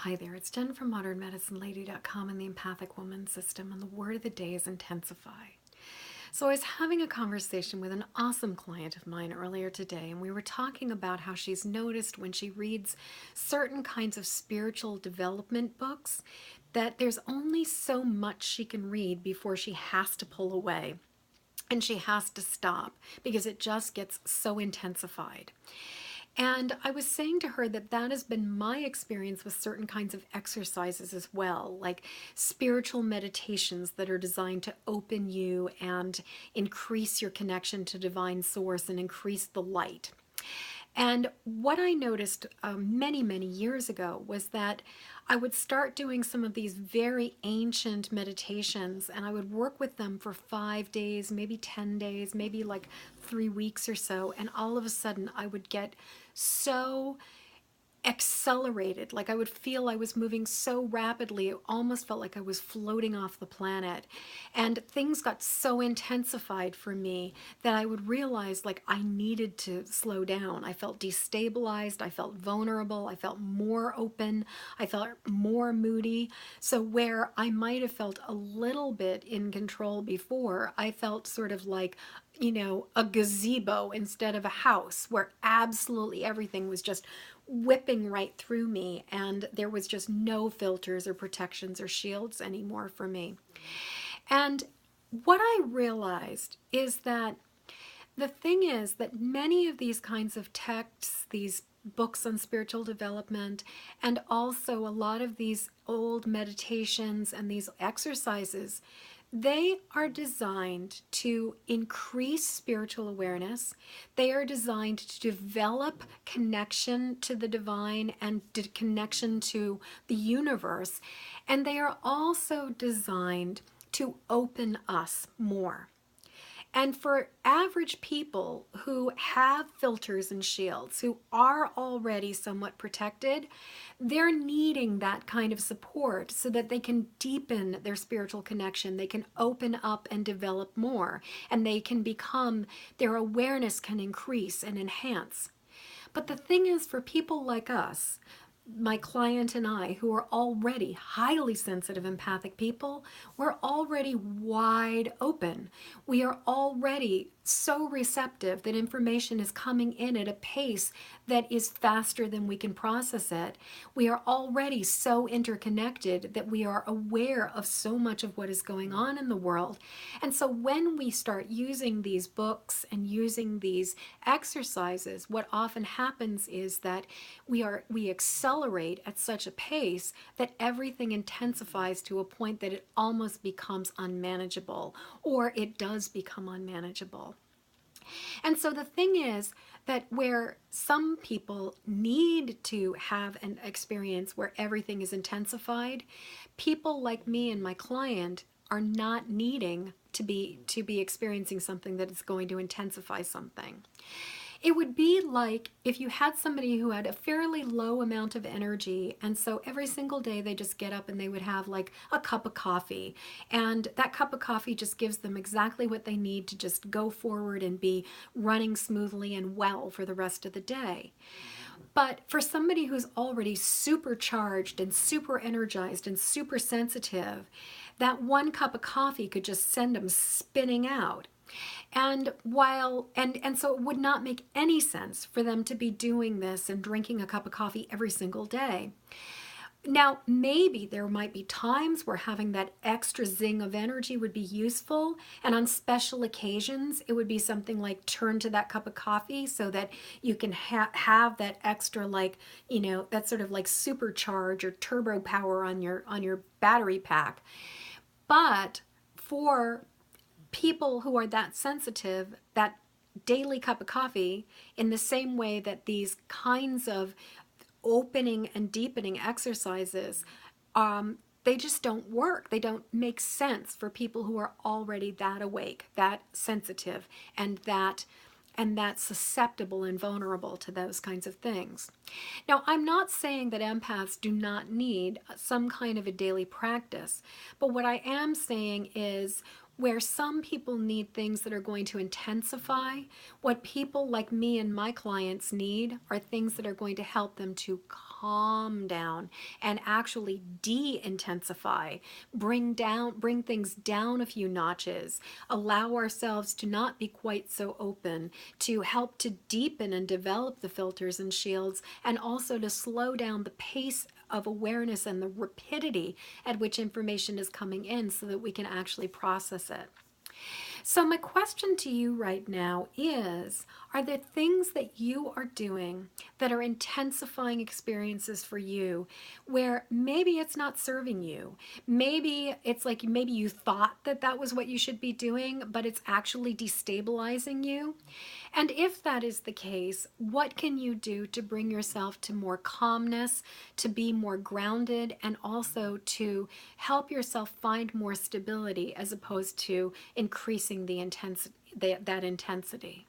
Hi there, it's Jen from modernmedicinelady.com and the Empathic Woman System, and the word of the day is intensify. So I was having a conversation with an awesome client of mine earlier today, and we were talking about how she's noticed when she reads certain kinds of spiritual development books that there's only so much she can read before she has to pull away. And she has to stop because it just gets so intensified. And I was saying to her that that has been my experience with certain kinds of exercises as well, like spiritual meditations that are designed to open you and increase your connection to divine source and increase the light. And what I noticed many, many years ago was that I would start doing some of these very ancient meditations, and I would work with them for 5 days, maybe 10 days, maybe like 3 weeks or so. And all of a sudden, I would get so accelerated. Like I would feel I was moving so rapidly, it almost felt like I was floating off the planet. And things got so intensified for me that I would realize like I needed to slow down. I felt destabilized, I felt vulnerable, I felt more open, I felt more moody. So where I might have felt a little bit in control before, I felt sort of like, a gazebo instead of a house where absolutely everything was just whipping right through me, and there was just no filters or protections or shields anymore for me. And what I realized is that the thing is that many of these kinds of texts, these books on spiritual development, and also a lot of these old meditations and these exercises, they are designed to increase spiritual awareness. They are designed to develop connection to the divine and connection to the universe. And they are also designed to open us more. And for average people who have filters and shields, who are already somewhat protected, they're needing that kind of support so that they can deepen their spiritual connection. They can open up and develop more, and they can become, their awareness can increase and enhance. But the thing is, for people like us, my client and I, who are already highly sensitive empathic people, we're already wide open. We are already so receptive that information is coming in at a pace that is faster than we can process it. We are already so interconnected that we are aware of so much of what is going on in the world. And so when we start using these books and using these exercises, what often happens is that we accelerate at such a pace that everything intensifies to a point that it almost becomes unmanageable, or it does become unmanageable. And so the thing is that where some people need to have an experience where everything is intensified, people like me and my client are not needing to be experiencing something that is going to intensify something. It would be like if you had somebody who had a fairly low amount of energy, and so every single day they just get up and they would have like a cup of coffee, and that cup of coffee just gives them exactly what they need to just go forward and be running smoothly and well for the rest of the day. But for somebody who's already supercharged and super energized and super sensitive, that one cup of coffee could just send them spinning out. And so it would not make any sense for them to be doing this and drinking a cup of coffee every single day. Now, maybe there might be times where having that extra zing of energy would be useful, and on special occasions, it would be something like turn to that cup of coffee so that you can have that extra, like, that sort of like supercharge or turbo power on your battery pack. But for people who are that sensitive, that daily cup of coffee, in the same way that these kinds of opening and deepening exercises, they just don't work. They don't make sense for people who are already that awake, that sensitive, and that susceptible and vulnerable to those kinds of things. Now, I'm not saying that empaths do not need some kind of a daily practice, but what I am saying is where some people need things that are going to intensify, what people like me and my clients need are things that are going to help them to calm down and actually de-intensify, bring things down a few notches, allow ourselves to not be quite so open, to help to deepen and develop the filters and shields, and also to slow down the pace of awareness and the rapidity at which information is coming in so that we can actually process it. So my question to you right now is, are there things that you are doing that are intensifying experiences for you where maybe it's not serving you? Maybe it's like maybe you thought that that was what you should be doing, but it's actually destabilizing you. And if that is the case, what can you do to bring yourself to more calmness, to be more grounded, and also to help yourself find more stability as opposed to increasing the intensity, that intensity?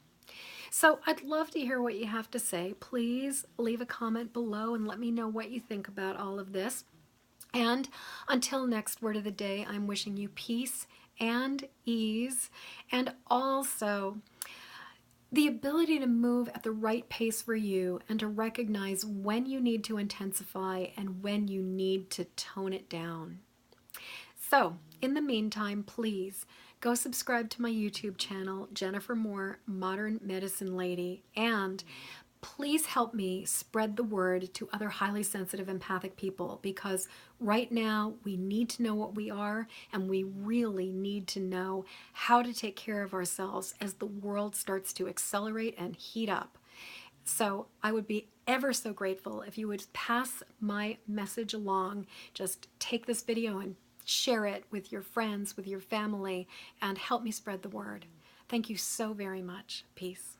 So I'd love to hear what you have to say. Please leave a comment below and let me know what you think about all of this. And until next word of the day, I'm wishing you peace and ease, and also the ability to move at the right pace for you and to recognize when you need to intensify and when you need to tone it down. So, in the meantime, please go subscribe to my YouTube channel, Jennifer Moore, Modern Medicine Lady, and please help me spread the word to other highly sensitive empathic people, because right now we need to know what we are, and we really need to know how to take care of ourselves as the world starts to accelerate and heat up. So I would be ever so grateful if you would pass my message along. Just take this video and share it with your friends, with your family, and help me spread the word. Thank you so very much. Peace.